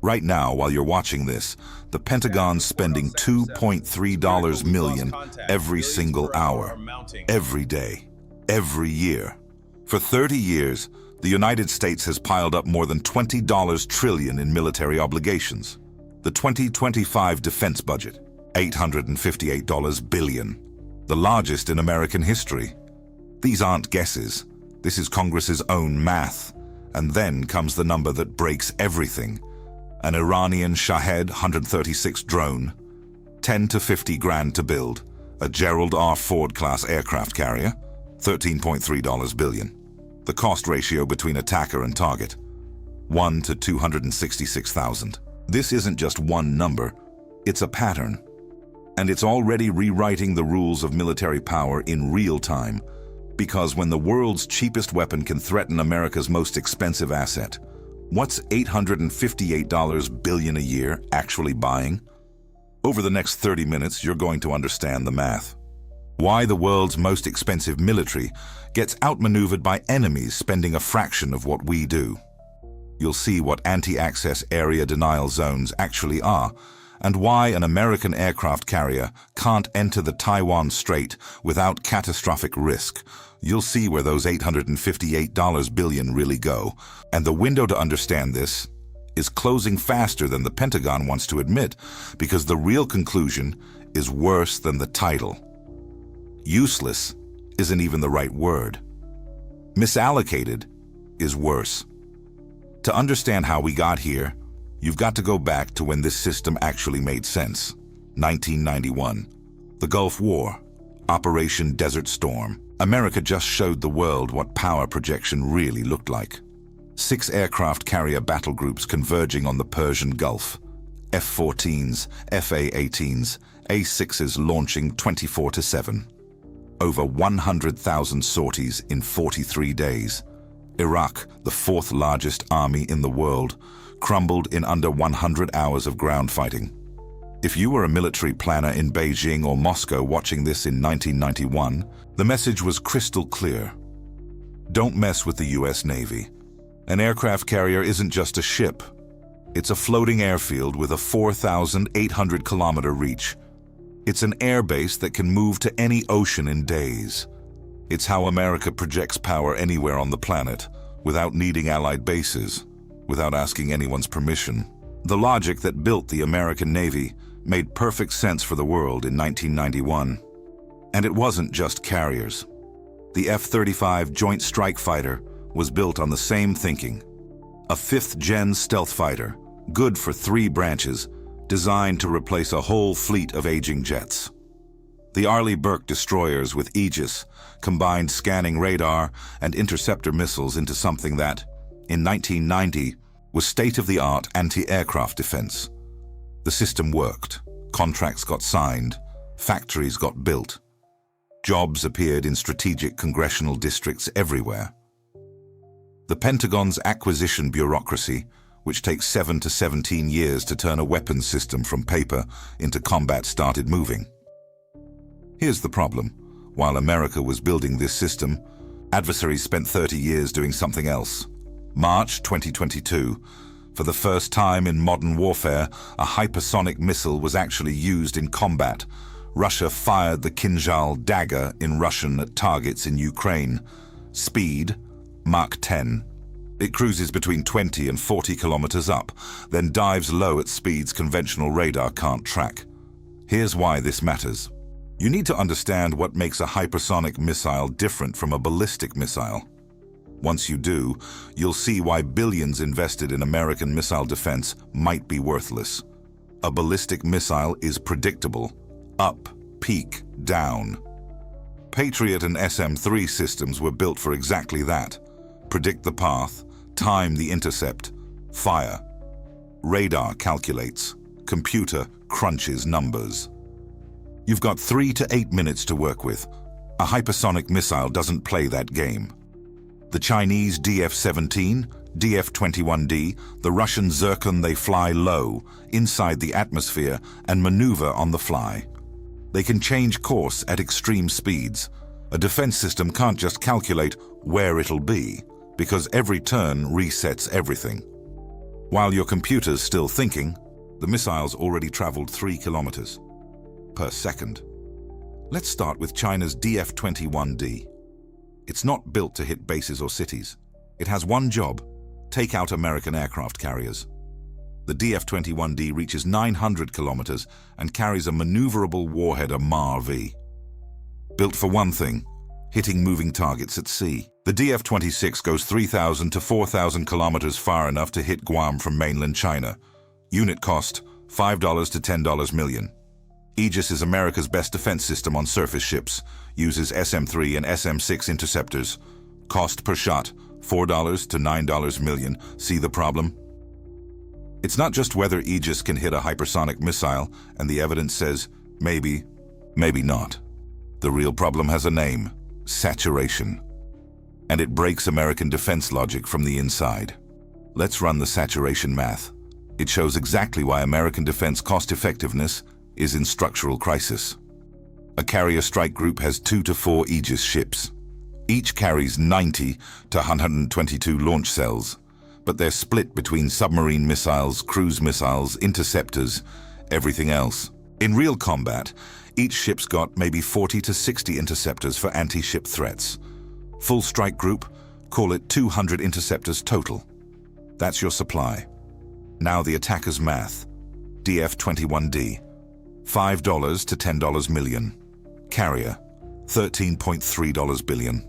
Right now, while you're watching this, the Pentagon's spending $2.3 million every single hour, every day, every year. For 30 years, the United States has piled up more than $20 trillion in military obligations. The 2025 defense budget, $858 billion, the largest in American history. These aren't guesses. This is Congress's own math. And then comes the number that breaks everything. An Iranian Shahed 136 drone, 10 to 50 grand to build. A Gerald R. Ford-class aircraft carrier, $13.3 billion. The cost ratio between attacker and target, 1 to 266,000. This isn't just one number, it's a pattern. And it's already rewriting the rules of military power in real time. Because when the world's cheapest weapon can threaten America's most expensive asset, what's $858 billion a year actually buying? Over the next 30 minutes, you're going to understand the math. Why the world's most expensive military gets outmaneuvered by enemies spending a fraction of what we do. You'll see what anti-access area denial zones actually are, and why an American aircraft carrier can't enter the Taiwan Strait without catastrophic risk. You'll see where those $858 billion really go. And the window to understand this is closing faster than the Pentagon wants to admit, because the real conclusion is worse than the title. Useless isn't even the right word. Misallocated is worse. To understand how we got here, you've got to go back to when this system actually made sense. 1991. The Gulf War. Operation Desert Storm. America just showed the world what power projection really looked like. 6 aircraft carrier battle groups converging on the Persian Gulf. F-14s, FA-18s, A-6s launching 24/7. Over 100,000 sorties in 43 days. Iraq, the 4th largest army in the world, crumbled in under 100 hours of ground fighting. If you were a military planner in Beijing or Moscow watching this in 1991, the message was crystal clear. Don't mess with the US Navy. An aircraft carrier isn't just a ship. It's a floating airfield with a 4,800-kilometer reach. It's an airbase that can move to any ocean in days. It's how America projects power anywhere on the planet, without needing allied bases, without asking anyone's permission. The logic that built the American Navy made perfect sense for the world in 1991. And it wasn't just carriers. The F-35 Joint Strike Fighter was built on the same thinking. A 5th-gen stealth fighter, good for 3 branches, designed to replace a whole fleet of aging jets. The Arleigh Burke destroyers with Aegis combined scanning radar and interceptor missiles into something that, in 1990, was state-of-the-art anti-aircraft defense. The system worked, contracts got signed, factories got built. Jobs appeared in strategic congressional districts everywhere. The Pentagon's acquisition bureaucracy, which takes 7 to 17 years to turn a weapons system from paper into combat, started moving. Here's the problem. While America was building this system, adversaries spent 30 years doing something else. March 2022. For the first time in modern warfare, a hypersonic missile was actually used in combat. Russia fired the Kinzhal dagger in Russian at targets in Ukraine. Speed, Mach 10. It cruises between 20 and 40 kilometers up, then dives low at speeds conventional radar can't track. Here's why this matters. You need to understand what makes a hypersonic missile different from a ballistic missile. Once you do, you'll see why billions invested in American missile defense might be worthless. A ballistic missile is predictable. Up, peak, down. Patriot and SM-3 systems were built for exactly that. Predict the path, time the intercept, fire. Radar calculates, computer crunches numbers. You've got 3 to 8 minutes to work with. A hypersonic missile doesn't play that game. The Chinese DF-17, DF-21D, the Russian Zircon, they fly low, inside the atmosphere, and maneuver on the fly. They can change course at extreme speeds. A defense system can't just calculate where it'll be, because every turn resets everything. While your computer's still thinking, the missile's already traveled 3 kilometers per second. Let's start with China's DF-21D. It's not built to hit bases or cities. It has one job: take out American aircraft carriers. The DF-21D reaches 900 kilometers and carries a maneuverable warhead, a MAR-V. Built for one thing: hitting moving targets at sea. The DF-26 goes 3,000 to 4,000 kilometers far enough to hit Guam from mainland China. Unit cost, $5 to $10 million. Aegis is America's best defense system on surface ships, uses SM-3 and SM-6 interceptors. Cost per shot, $4 to $9 million. See the problem? It's not just whether Aegis can hit a hypersonic missile, and the evidence says maybe, maybe not. The real problem has a name: saturation. And it breaks American defense logic from the inside. Let's run the saturation math. It shows exactly why American defense cost-effectiveness is in structural crisis. A carrier strike group has 2 to 4 Aegis ships. Each carries 90 to 122 launch cells, but they're split between submarine missiles, cruise missiles, interceptors, everything else. In real combat, each ship's got maybe 40 to 60 interceptors for anti-ship threats. Full strike group, call it 200 interceptors total. That's your supply. Now the attacker's math. DF-21D, $5 to $10 million. Carrier, $13.3 billion.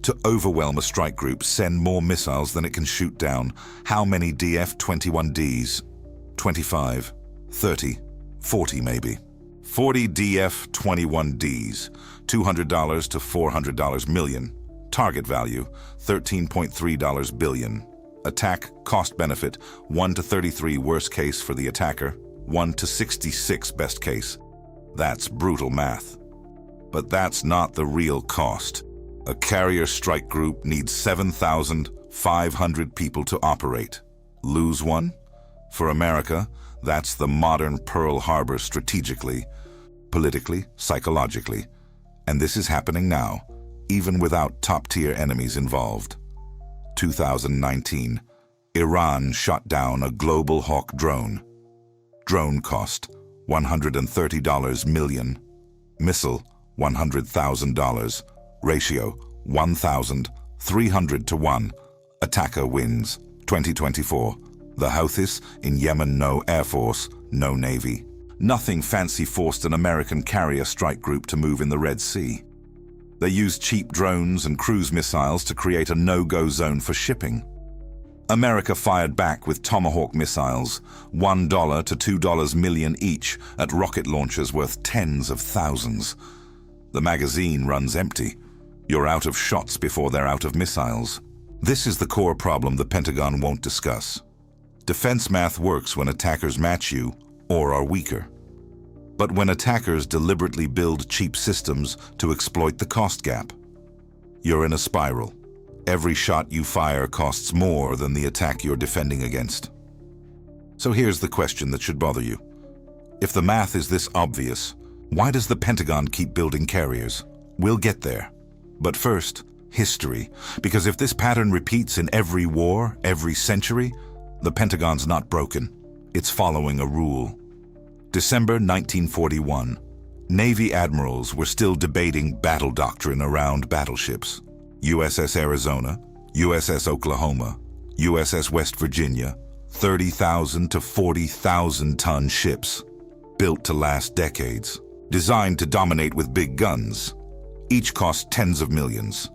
To overwhelm a strike group, send more missiles than it can shoot down. How many DF-21Ds? 25, 30, 40 maybe. 40 DF-21Ds, $200 to $400 million. Target value, $13.3 billion. Attack cost benefit, 1 to 33 worst case for the attacker, 1 to 66 best case. That's brutal math. But that's not the real cost. A carrier strike group needs 7,500 people to operate. Lose one? For America, that's the modern Pearl Harbor strategically, politically, psychologically. And this is happening now, even without top-tier enemies involved. 2019, Iran shot down a Global Hawk drone. Drone cost, $130 million. Missile, $100,000. Ratio, 1,300 to 1. Attacker wins. 2024. The Houthis in Yemen, no Air Force, no Navy. Nothing fancy forced an American carrier strike group to move in the Red Sea. They used cheap drones and cruise missiles to create a no-go zone for shipping. America fired back with Tomahawk missiles, $1 to $2 million each, at rocket launchers worth tens of thousands. The magazine runs empty. You're out of shots before they're out of missiles. This is the core problem the Pentagon won't discuss. Defense math works when attackers match you or are weaker. But when attackers deliberately build cheap systems to exploit the cost gap, you're in a spiral. Every shot you fire costs more than the attack you're defending against. So here's the question that should bother you. If the math is this obvious, why does the Pentagon keep building carriers? We'll get there. But first, history. Because if this pattern repeats in every war, every century, the Pentagon's not broken. It's following a rule. December 1941. Navy admirals were still debating battle doctrine around battleships. USS Arizona, USS Oklahoma, USS West Virginia, 30,000 to 40,000 ton ships, built to last decades, designed to dominate with big guns. Each cost tens of millions.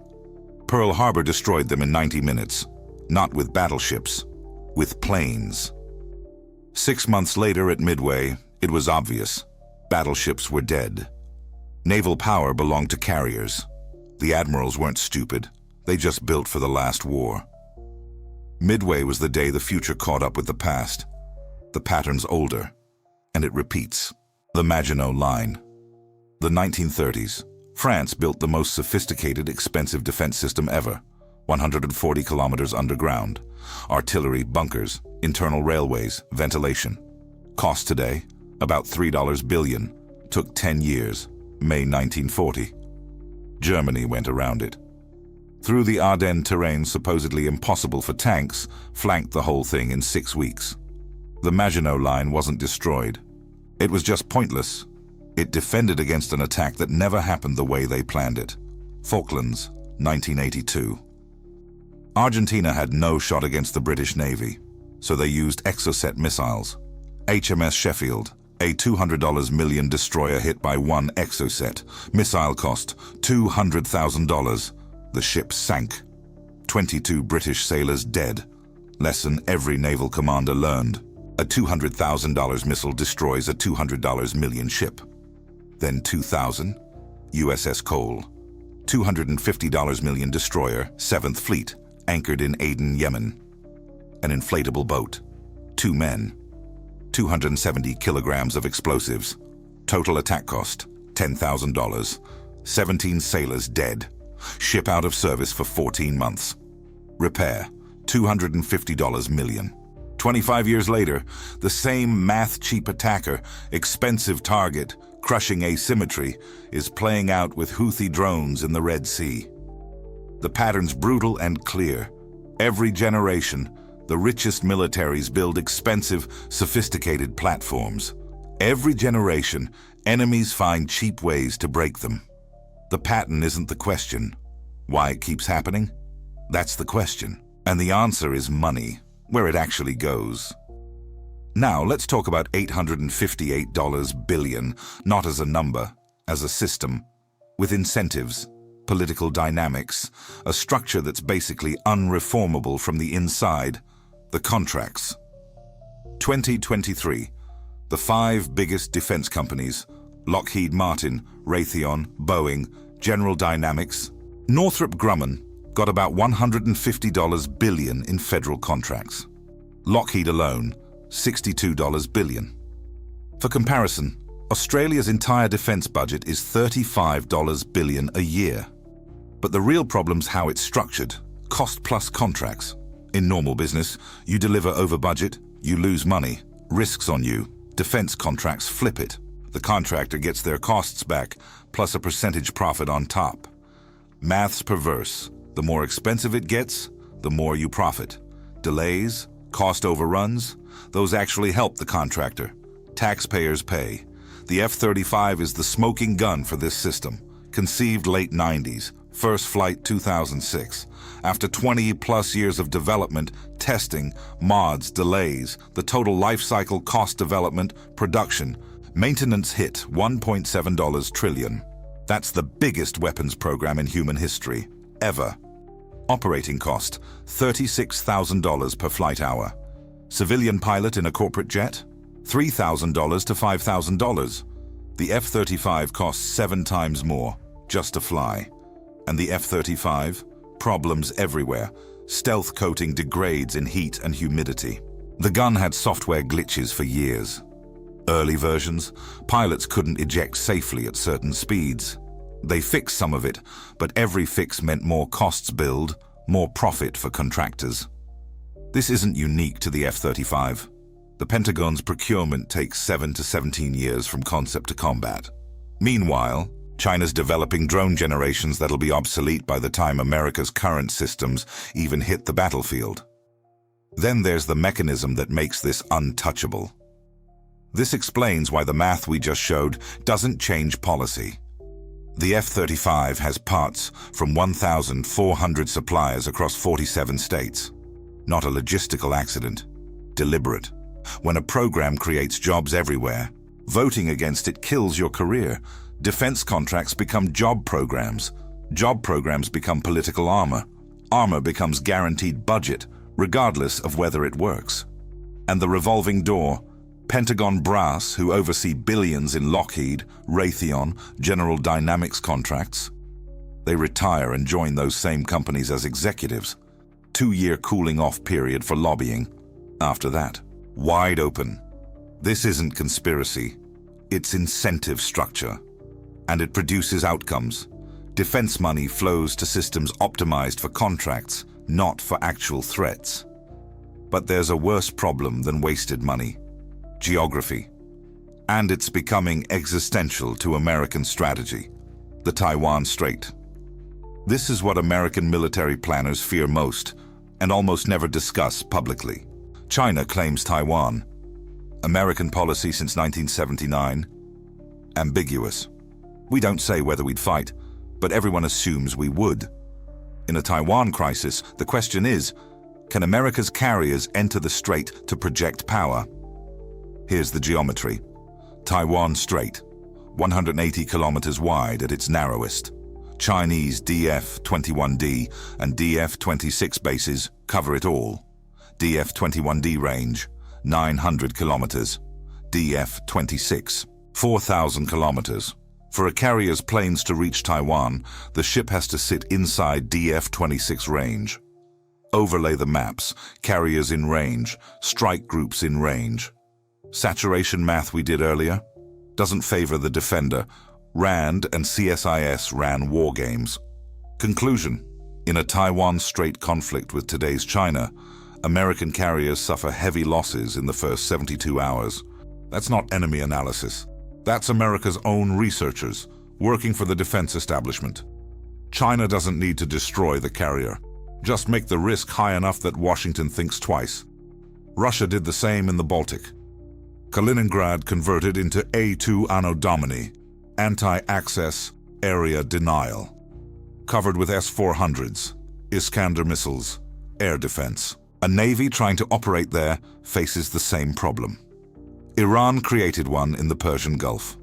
Pearl Harbor destroyed them in 90 minutes, not with battleships, with planes. 6 months later at Midway, it was obvious. Battleships were dead. Naval power belonged to carriers. The admirals weren't stupid. They just built for the last war. Midway was the day the future caught up with the past. The pattern's older, and it repeats. The Maginot Line. The 1930s. France built the most sophisticated, expensive defense system ever. 140 kilometers underground. Artillery, bunkers, internal railways, ventilation. Cost today, about $3 billion. Took 10 years. May 1940. Germany went around it. through the Ardennes terrain supposedly impossible for tanks, flanked the whole thing in 6 weeks. The Maginot Line wasn't destroyed. It was just pointless. It defended against an attack that never happened the way they planned it. Falklands, 1982. Argentina had no shot against the British Navy, so they used Exocet missiles. HMS Sheffield, a $200 million destroyer hit by one Exocet. Missile cost $200,000. The ship sank. 22 British sailors dead. Lesson every naval commander learned. A $200,000 missile destroys a $200 million ship. Then 2000, USS Cole. $250 million destroyer, 7th Fleet, anchored in Aden, Yemen. An inflatable boat. 2 men. 270 kilograms of explosives. Total attack cost, $10,000. 17 sailors dead. Ship out of service for 14 months. Repair, $250 million. 25 years later, the same math-cheap attacker, expensive target, crushing asymmetry, is playing out with Houthi drones in the Red Sea. The pattern's brutal and clear. Every generation, the richest militaries build expensive, sophisticated platforms. Every generation, enemies find cheap ways to break them. The pattern isn't the question. Why it keeps happening? That's the question. And the answer is money, where it actually goes. Now, let's talk about $858 billion, not as a number, as a system, with incentives, political dynamics, a structure that's basically unreformable from the inside, the contracts. 2023, the 5 biggest defense companies, Lockheed Martin, Raytheon, Boeing, General Dynamics, Northrop Grumman, got about $150 billion in federal contracts. Lockheed alone, $62 billion. For comparison, Australia's entire defense budget is $35 billion a year. But the real problem's how it's structured, cost-plus contracts. In normal business, you deliver over budget, you lose money, risks on you. Defense contracts flip it. The contractor gets their costs back, plus a percentage profit on top. Math's perverse. The more expensive it gets, the more you profit. Delays, cost overruns, those actually help the contractor. Taxpayers pay. The F-35 is the smoking gun for this system. Conceived late 90s, first flight 2006. After 20-plus years of development, testing, mods, delays, the total life cycle cost development, production, maintenance hit $1.7 trillion. That's the biggest weapons program in human history, ever. Operating cost, $36,000 per flight hour. Civilian pilot in a corporate jet, $3,000 to $5,000. The F-35 costs 7 times more, just to fly. And the F-35? Problems everywhere. Stealth coating degrades in heat and humidity. The gun had software glitches for years. Early versions, pilots couldn't eject safely at certain speeds. They fixed some of it, but every fix meant more costs billed, more profit for contractors. This isn't unique to the F-35. The Pentagon's procurement takes 7 to 17 years from concept to combat. Meanwhile, China's developing drone generations that'll be obsolete by the time America's current systems even hit the battlefield. Then there's the mechanism that makes this untouchable. This explains why the math we just showed doesn't change policy. The F-35 has parts from 1,400 suppliers across 47 states. Not a logistical accident. Deliberate. When a program creates jobs everywhere, voting against it kills your career. Defense contracts become job programs. Job programs become political armor. Armor becomes guaranteed budget, regardless of whether it works. And the revolving door, Pentagon brass, who oversee billions in Lockheed, Raytheon, General Dynamics contracts, they retire and join those same companies as executives. 2-year cooling-off period for lobbying. After that, wide open. This isn't conspiracy. It's incentive structure. And it produces outcomes. Defense money flows to systems optimized for contracts, not for actual threats. But there's a worse problem than wasted money. Geography. And it's becoming existential to American strategy. The Taiwan Strait. This is what American military planners fear most and almost never discuss publicly. China claims Taiwan. American policy since 1979? Ambiguous. We don't say whether we'd fight, but everyone assumes we would. In a Taiwan crisis, the question is, can America's carriers enter the strait to project power? Here's the geometry. Taiwan Strait, 180 kilometers wide at its narrowest. Chinese DF-21D and DF-26 bases cover it all. DF-21D range, 900 kilometers. DF-26, 4,000 kilometers. For a carrier's planes to reach Taiwan, the ship has to sit inside DF-26 range. Overlay the maps, carriers in range, strike groups in range. Saturation math we did earlier doesn't favor the defender. RAND and CSIS ran war games. Conclusion: in a Taiwan Strait conflict with today's China, American carriers suffer heavy losses in the first 72 hours. That's not enemy analysis. That's America's own researchers working for the defense establishment. China doesn't need to destroy the carrier. Just make the risk high enough that Washington thinks twice. Russia did the same in the Baltic. Kaliningrad converted into A2 Anno Domini, anti-access area denial. Covered with S-400s, Iskander missiles, air defense. A navy trying to operate there faces the same problem. Iran created one in the Persian Gulf.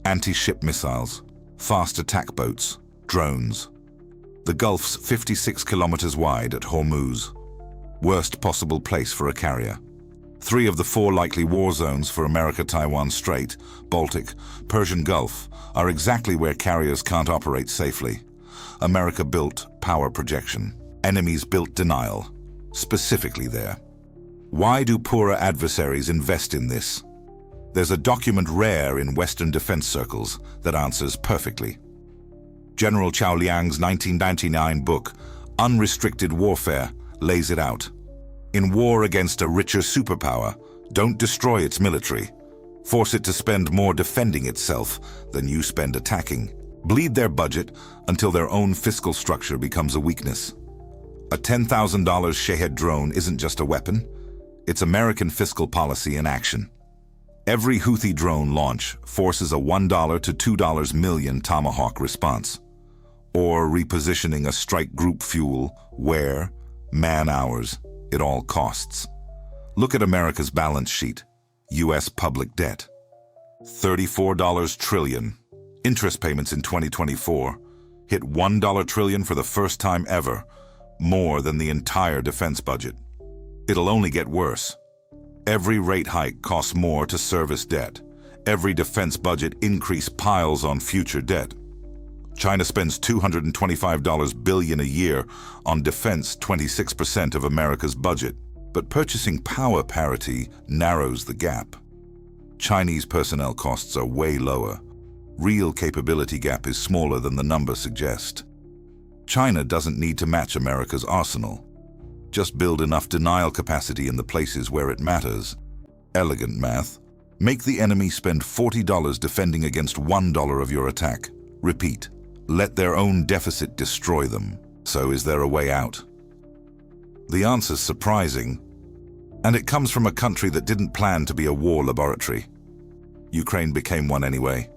Anti-ship missiles, fast attack boats, drones. The Gulf's 56 kilometers wide at Hormuz. Worst possible place for a carrier. 3 of the 4 likely war zones for America-Taiwan Strait, Baltic, Persian Gulf are exactly where carriers can't operate safely. America built power projection. Enemies built denial, specifically there. Why do poorer adversaries invest in this? There's a document rare in Western defense circles that answers perfectly. General Chao Liang's 1999 book, Unrestricted Warfare, lays it out. In war against a richer superpower, don't destroy its military. Force it to spend more defending itself than you spend attacking. Bleed their budget until their own fiscal structure becomes a weakness. A $10,000 Shahed drone isn't just a weapon, it's American fiscal policy in action. Every Houthi drone launch forces a $1 to $2 million Tomahawk response. Or repositioning a strike group fuel, wear, man-hours, it all costs. Look at America's balance sheet. U.S. public debt. $34 trillion. Interest payments in 2024 hit $1 trillion for the first time ever, more than the entire defense budget. It'll only get worse. Every rate hike costs more to service debt. Every defense budget increase piles on future debt. China spends $225 billion a year on defense, 26% of America's budget. But purchasing power parity narrows the gap. Chinese personnel costs are way lower. Real capability gap is smaller than the numbers suggest. China doesn't need to match America's arsenal. Just build enough denial capacity in the places where it matters. Elegant math. Make the enemy spend $40 defending against $1 of your attack. Repeat. Let their own deficit destroy them. So is there a way out? The answer's surprising, and it comes from a country that didn't plan to be a war laboratory. Ukraine became one anyway.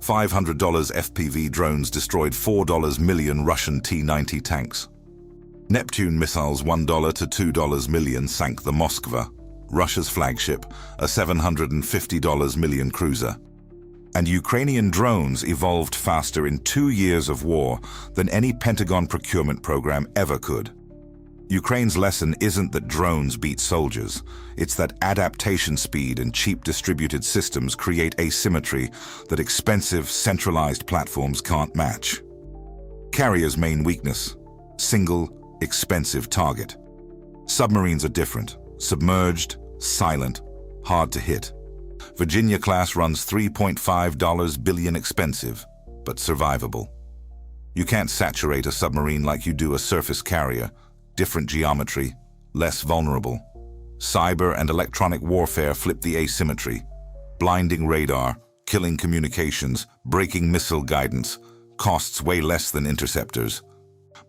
$500 FPV drones destroyed $4 million Russian T-90 tanks. Neptune missiles $1 to $2 million sank the Moskva, Russia's flagship, a $750 million cruiser. And Ukrainian drones evolved faster in 2 years of war than any Pentagon procurement program ever could. Ukraine's lesson isn't that drones beat soldiers. It's that adaptation speed and cheap distributed systems create asymmetry that expensive, centralized platforms can't match. Carrier's main weakness: single, expensive target. Submarines are different. Submerged, silent, hard to hit. Virginia-class runs $3.5 billion expensive, but survivable. You can't saturate a submarine like you do a surface carrier. Different geometry, less vulnerable. Cyber and electronic warfare flip the asymmetry. Blinding radar, killing communications, breaking missile guidance, costs way less than interceptors.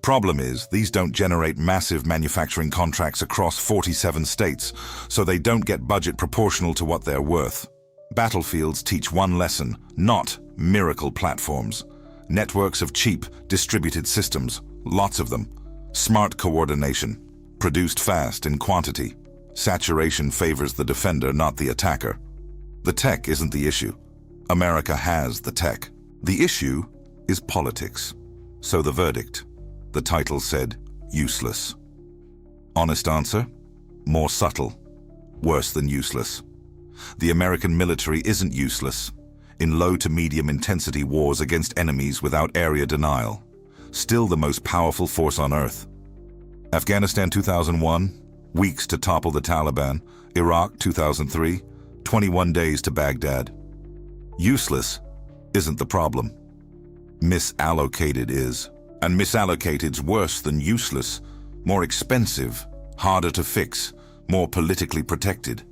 Problem is, these don't generate massive manufacturing contracts across 47 states, so they don't get budget proportional to what they're worth. Battlefields teach one lesson, not miracle platforms. Networks of cheap, distributed systems, lots of them. Smart coordination, produced fast in quantity. Saturation favors the defender, not the attacker. The tech isn't the issue. America has the tech. The issue is politics. So the verdict. The title said, useless. Honest answer? More subtle. Worse than useless. The American military isn't useless. In low to medium intensity wars against enemies without area denial. Still the most powerful force on Earth. Afghanistan 2001, weeks to topple the Taliban. Iraq 2003, 21 days to Baghdad. Useless isn't the problem. Misallocated is. And misallocated worse than useless, more expensive, harder to fix, more politically protected.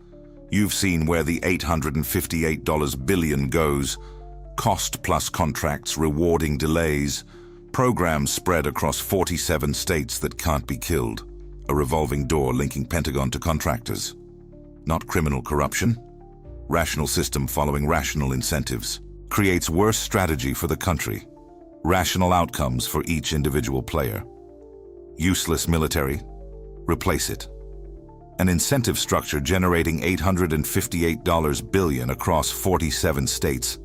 You've seen where the $858 billion goes. Cost plus contracts, rewarding delays. Programs spread across 47 states that can't be killed. A revolving door linking Pentagon to contractors. Not criminal corruption. Rational system following rational incentives. Creates worse strategy for the country. Rational outcomes for each individual player. Useless military. Replace it. An incentive structure generating $858 billion across 47 states.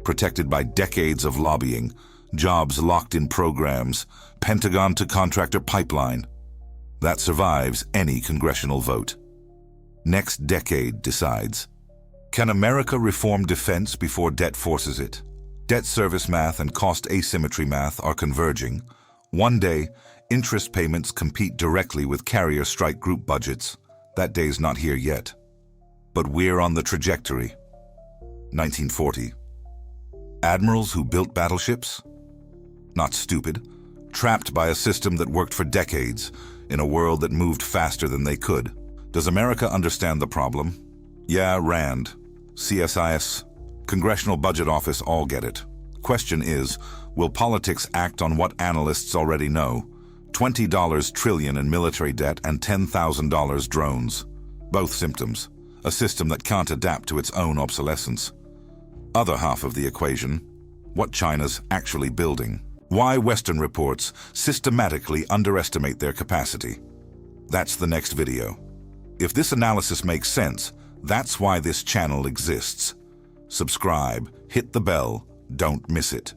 Protected by decades of lobbying. Jobs locked in programs. Pentagon to contractor pipeline. That survives any congressional vote. Next decade decides. Can America reform defense before debt forces it? Debt service math and cost asymmetry math are converging. One day, interest payments compete directly with carrier strike group budgets. That day's not here yet. But we're on the trajectory. 1940. Admirals who built battleships? Not stupid. Trapped by a system that worked for decades, in a world that moved faster than they could. Does America understand the problem? Yeah, RAND, CSIS, Congressional Budget Office all get it. Question is, will politics act on what analysts already know? $20 trillion in military debt and $10,000 drones. Both symptoms. A system that can't adapt to its own obsolescence. Other half of the equation, what China's actually building. Why Western reports systematically underestimate their capacity. That's the next video. If this analysis makes sense, that's why this channel exists. Subscribe, hit the bell, don't miss it.